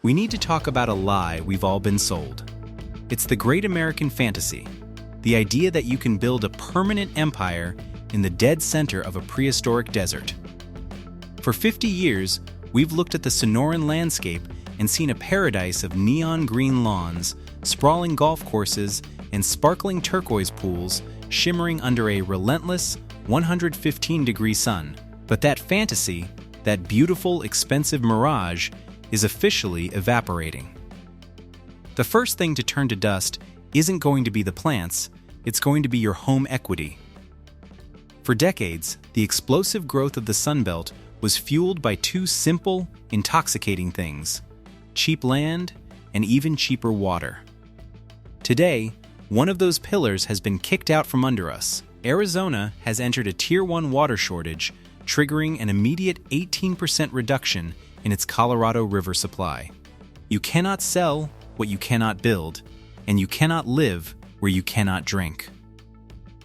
we need to talk about a lie we've all been sold. It's the great American fantasy, the idea that you can build a permanent empire in the dead center of a prehistoric desert. For 50 years, we've looked at the Sonoran landscape and seen a paradise of neon green lawns, sprawling golf courses, and sparkling turquoise pools shimmering under a relentless 115-degree sun. But that fantasy, that beautiful, expensive mirage, is officially evaporating. The first thing to turn to dust isn't going to be the plants, it's going to be your home equity. For decades, the explosive growth of the Sunbelt was fueled by two simple, intoxicating things: cheap land and even cheaper water. Today, one of those pillars has been kicked out from under us. Arizona has entered a Tier 1 water shortage, triggering an immediate 18% reduction in its Colorado River supply. You cannot sell what you cannot build, and you cannot live where you cannot drink.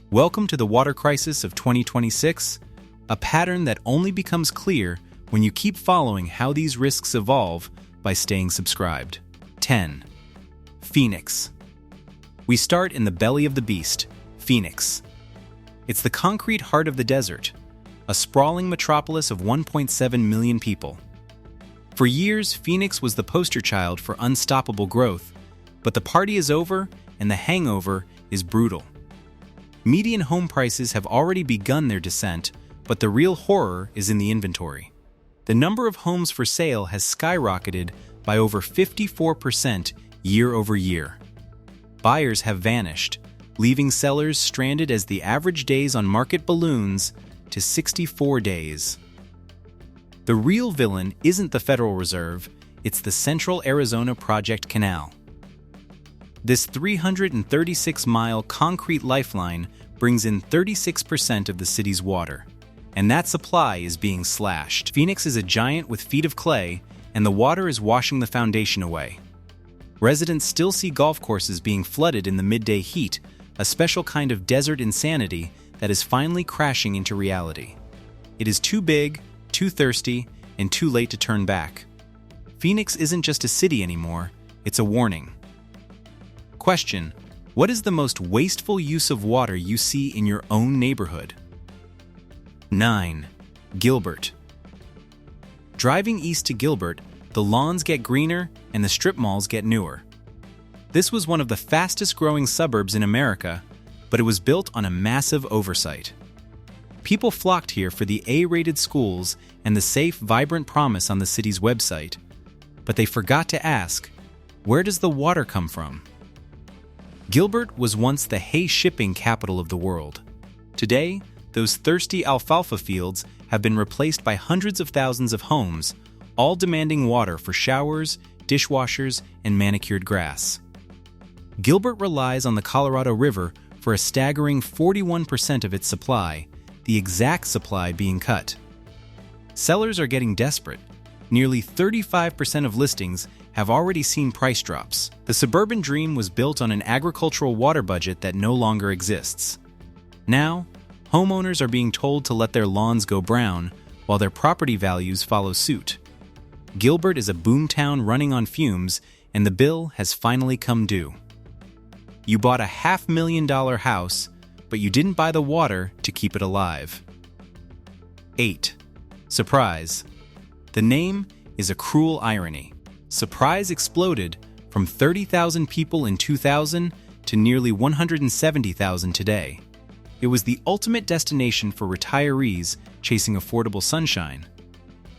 Welcome to the water crisis of 2026, a pattern that only becomes clear when you keep following how these risks evolve by staying subscribed. 10. Phoenix. We start in the belly of the beast, Phoenix. It's the concrete heart of the desert, a sprawling metropolis of 1.7 million people. For years, Phoenix was the poster child for unstoppable growth, but the party is over and the hangover is brutal. Median home prices have already begun their descent, but the real horror is in the inventory. The number of homes for sale has skyrocketed by over 54% year over year. Buyers have vanished, leaving sellers stranded as the average days on market balloons to 64 days. The real villain isn't the Federal Reserve, it's the Central Arizona Project Canal. This 336-mile concrete lifeline brings in 36% of the city's water, and that supply is being slashed. Phoenix is a giant with feet of clay, and the water is washing the foundation away. Residents still see golf courses being flooded in the midday heat, a special kind of desert insanity that is finally crashing into reality. It is too big, too thirsty, and too late to turn back. Phoenix isn't just a city anymore, it's a warning. Question: what is the most wasteful use of water you see in your own neighborhood? 9. Gilbert. Driving east to Gilbert, the lawns get greener and the strip malls get newer. This was one of the fastest growing suburbs in America, but it was built on a massive oversight. People flocked here for the A-rated schools and the safe, vibrant promise on the city's website. But they forgot to ask, where does the water come from? Gilbert was once the hay shipping capital of the world. Today, those thirsty alfalfa fields have been replaced by hundreds of thousands of homes, all demanding water for showers, dishwashers, and manicured grass. Gilbert relies on the Colorado River for a staggering 41% of its supply, the exact supply being cut. Sellers are getting desperate. Nearly 35% of listings have already seen price drops. The suburban dream was built on an agricultural water budget that no longer exists. Now, homeowners are being told to let their lawns go brown while their property values follow suit. Gilbert is a boomtown running on fumes, and the bill has finally come due. You bought a $500,000 house, but you didn't buy the water to keep it alive. 8. Surprise. The name is a cruel irony. Surprise exploded from 30,000 people in 2000 to nearly 170,000 today. It was the ultimate destination for retirees chasing affordable sunshine.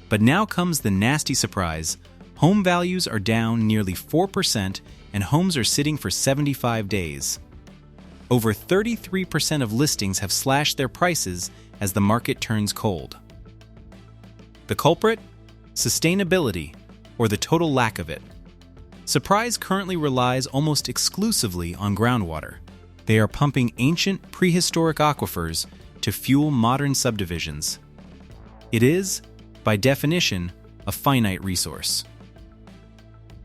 But now comes the nasty surprise. Home values are down nearly 4% and homes are sitting for 75 days. Over 33% of listings have slashed their prices as the market turns cold. The culprit? Sustainability, or the total lack of it. Surprise currently relies almost exclusively on groundwater. They are pumping ancient, prehistoric aquifers to fuel modern subdivisions. It is, by definition, a finite resource.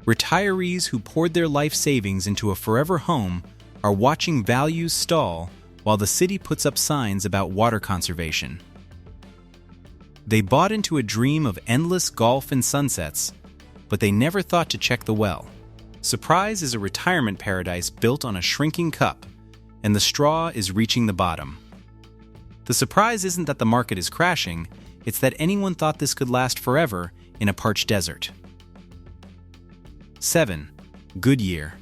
Retirees who poured their life savings into a forever home are watching values stall while the city puts up signs about water conservation. They bought into a dream of endless golf and sunsets, but they never thought to check the well. Surprise is a retirement paradise built on a shrinking cup, and the straw is reaching the bottom. The surprise isn't that the market is crashing, it's that anyone thought this could last forever in a parched desert. 7. Goodyear.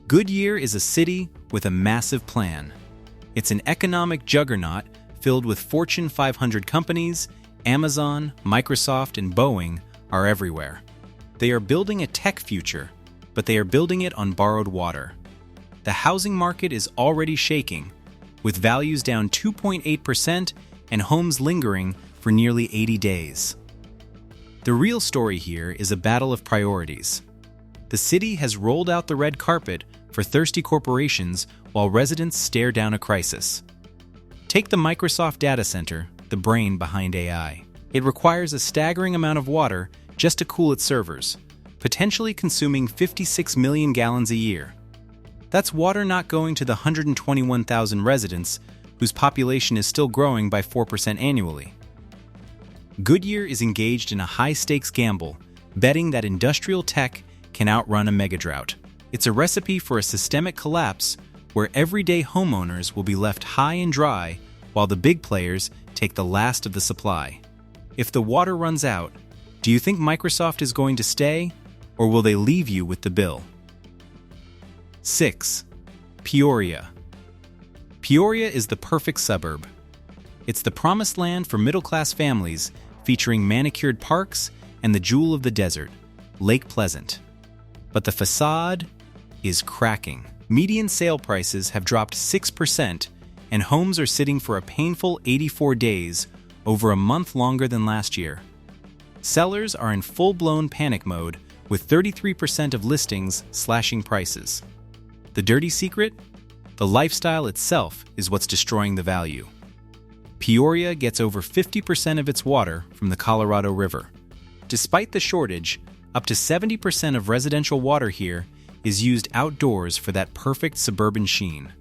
Goodyear is a city with a massive plan. It's an economic juggernaut filled with Fortune 500 companies. Amazon, Microsoft, and Boeing are everywhere. They are building a tech future, but they are building it on borrowed water. The housing market is already shaking, with values down 2.8% and homes lingering for nearly 80 days. The real story here is a battle of priorities. The city has rolled out the red carpet for thirsty corporations while residents stare down a crisis. Take the Microsoft data center, the brain behind AI. It requires a staggering amount of water just to cool its servers, potentially consuming 56 million gallons a year. That's water not going to the 121,000 residents whose population is still growing by 4% annually. Goodyear is engaged in a high-stakes gamble, betting that industrial tech can outrun a megadrought. It's a recipe for a systemic collapse where everyday homeowners will be left high and dry while the big players take the last of the supply. If the water runs out, do you think Microsoft is going to stay, or will they leave you with the bill? 6. Peoria. Peoria is the perfect suburb. It's the promised land for middle-class families, featuring manicured parks and the jewel of the desert, Lake Pleasant. But the facade is cracking. Median sale prices have dropped 6%, and homes are sitting for a painful 84 days, over a month longer than last year. Sellers are in full-blown panic mode, with 33% of listings slashing prices. The dirty secret? The lifestyle itself is what's destroying the value. Peoria gets over 50% of its water from the Colorado River. Despite the shortage, up to 70% of residential water here is used outdoors for that perfect suburban sheen.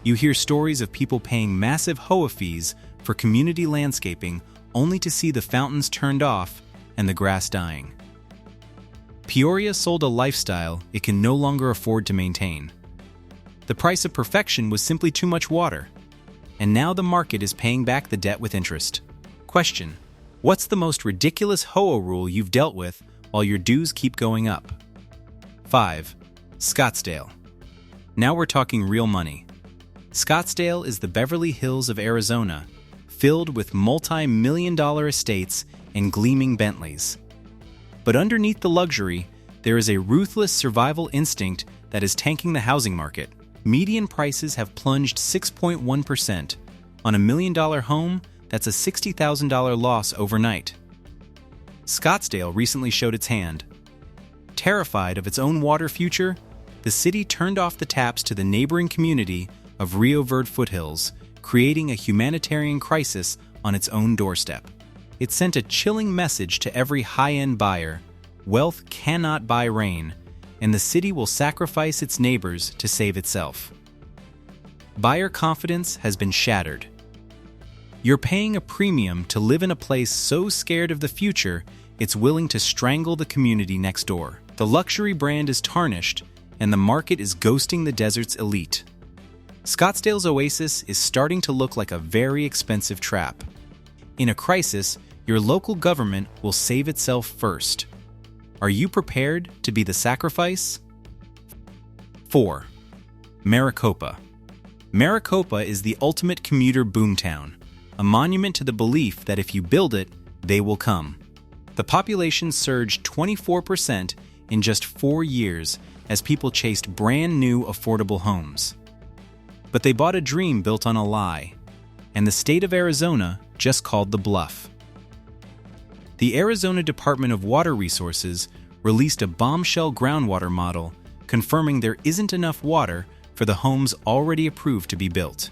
You hear stories of people paying massive HOA fees for community landscaping only to see the fountains turned off and the grass dying. Peoria sold a lifestyle it can no longer afford to maintain. The price of perfection was simply too much water, and now the market is paying back the debt with interest. Question: what's the most ridiculous HOA rule you've dealt with while your dues keep going up? 5. Scottsdale. Now we're talking real money. Scottsdale is the Beverly Hills of Arizona, filled with multi-million-dollar estates and gleaming Bentleys. But underneath the luxury, there is a ruthless survival instinct that is tanking the housing market. Median prices have plunged 6.1%. On a $1 million home, that's a $60,000 loss overnight. Scottsdale recently showed its hand. Terrified of its own water future, the city turned off the taps to the neighboring community of Rio Verde foothills, creating a humanitarian crisis on its own doorstep. It sent a chilling message to every high-end buyer: wealth cannot buy rain, and the city will sacrifice its neighbors to save itself. Buyer confidence has been shattered. You're paying a premium to live in a place so scared of the future it's willing to strangle the community next door. The luxury brand is tarnished, and the market is ghosting the desert's elite. Scottsdale's oasis is starting to look like a very expensive trap. In a crisis, your local government will save itself first. Are you prepared to be the sacrifice? 4. Maricopa. Maricopa is the ultimate commuter boomtown, a monument to the belief that if you build it, they will come. The population surged 24% in just 4 years as people chased brand new affordable homes. But they bought a dream built on a lie, and the state of Arizona just called the bluff. The Arizona Department of Water Resources released a bombshell groundwater model confirming there isn't enough water for the homes already approved to be built.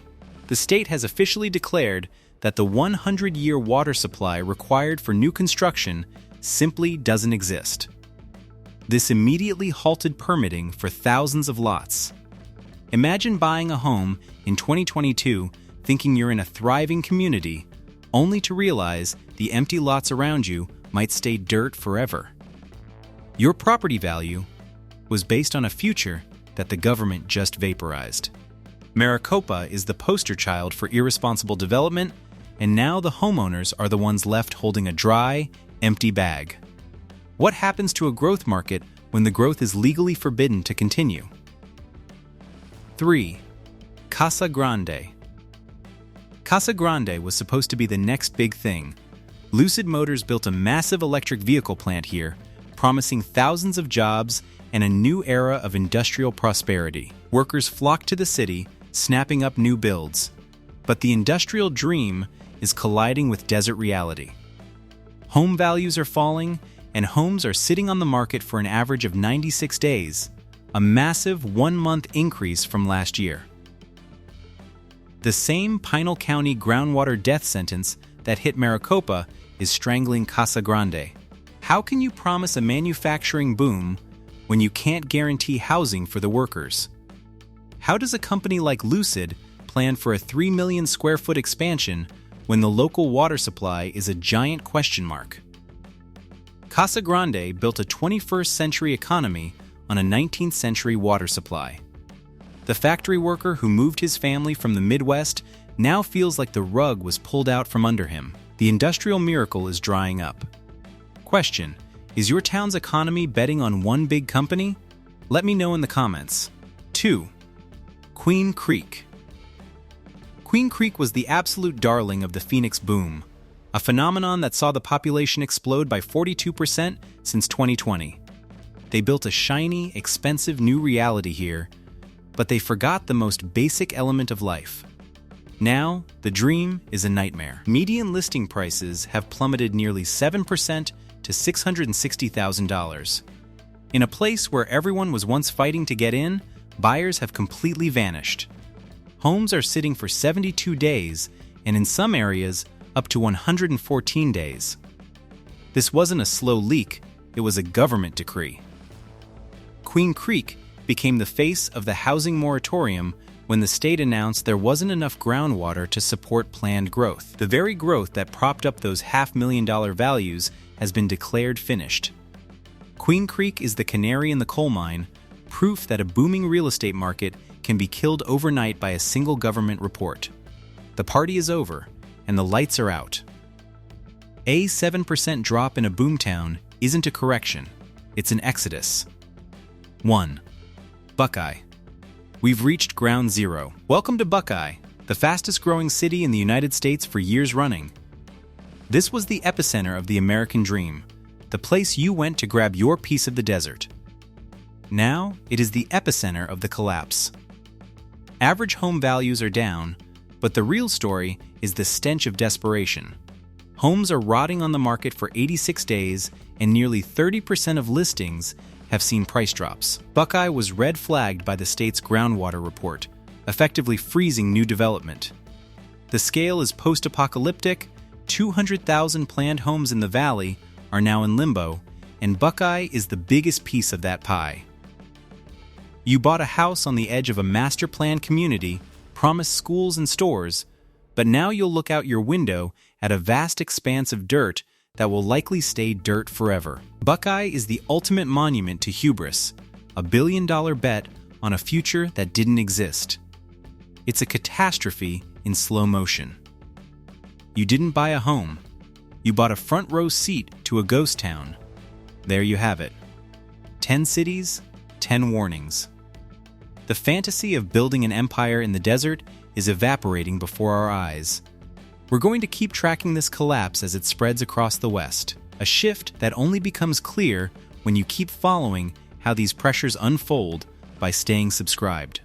The state has officially declared that the 100-year water supply required for new construction simply doesn't exist. This immediately halted permitting for thousands of lots. Imagine buying a home in 2022 thinking you're in a thriving community, only to realize the empty lots around you might stay dirt forever. Your property value was based on a future that the government just vaporized. Maricopa is the poster child for irresponsible development, and now the homeowners are the ones left holding a dry, empty bag. What happens to a growth market when the growth is legally forbidden to continue? 3. Casa Grande. Casa Grande was supposed to be the next big thing. Lucid Motors built a massive electric vehicle plant here, promising thousands of jobs and a new era of industrial prosperity. Workers flocked to the city, snapping up new builds. But the industrial dream is colliding with desert reality. Home values are falling, and homes are sitting on the market for an average of 96 days, a massive one-month increase from last year. The same Pinal County groundwater death sentence that hit Maricopa is strangling Casa Grande. How can you promise a manufacturing boom when you can't guarantee housing for the workers? How does a company like Lucid plan for a 3 million square foot expansion when the local water supply is a giant question mark? Casa Grande built a 21st century economy on a 19th century water supply. The factory worker who moved his family from the Midwest now feels like the rug was pulled out from under him. The industrial miracle is drying up. Question: is your town's economy betting on one big company? Let me know in the comments. 2. Queen Creek. Queen Creek was the absolute darling of the Phoenix boom, a phenomenon that saw the population explode by 42% since 2020. They built a shiny, expensive new reality here, but they forgot the most basic element of life. Now, the dream is a nightmare. Median listing prices have plummeted nearly 7% to $660,000. In a place where everyone was once fighting to get in, buyers have completely vanished. Homes are sitting for 72 days, and in some areas, up to 114 days. This wasn't a slow leak, it was a government decree. Queen Creek became the face of the housing moratorium when the state announced there wasn't enough groundwater to support planned growth. The very growth that propped up those $500,000 values has been declared finished. Queen Creek is the canary in the coal mine, proof that a booming real estate market can be killed overnight by a single government report. The party is over, and the lights are out. A 7% drop in a boomtown isn't a correction, it's an exodus. 1. Buckeye. We've reached ground zero. Welcome to Buckeye, the fastest growing city in the United States for years running. This was the epicenter of the American dream, the place you went to grab your piece of the desert. Now, it is the epicenter of the collapse. Average home values are down, but the real story is the stench of desperation. Homes are rotting on the market for 86 days, and nearly 30% of listings have seen price drops. Buckeye was red flagged by the state's groundwater report, effectively freezing new development. The scale is post-apocalyptic. 200,000 planned homes in the valley are now in limbo, and Buckeye is the biggest piece of that pie. You bought a house on the edge of a master plan community, promised schools and stores, but now you'll look out your window at a vast expanse of dirt that will likely stay dirt forever. Buckeye is the ultimate monument to hubris, a billion-dollar bet on a future that didn't exist. It's a catastrophe in slow motion. You didn't buy a home. You bought a front-row seat to a ghost town. There you have it. 10 cities, 10 warnings. The fantasy of building an empire in the desert is evaporating before our eyes. We're going to keep tracking this collapse as it spreads across the West, a shift that only becomes clear when you keep following how these pressures unfold by staying subscribed.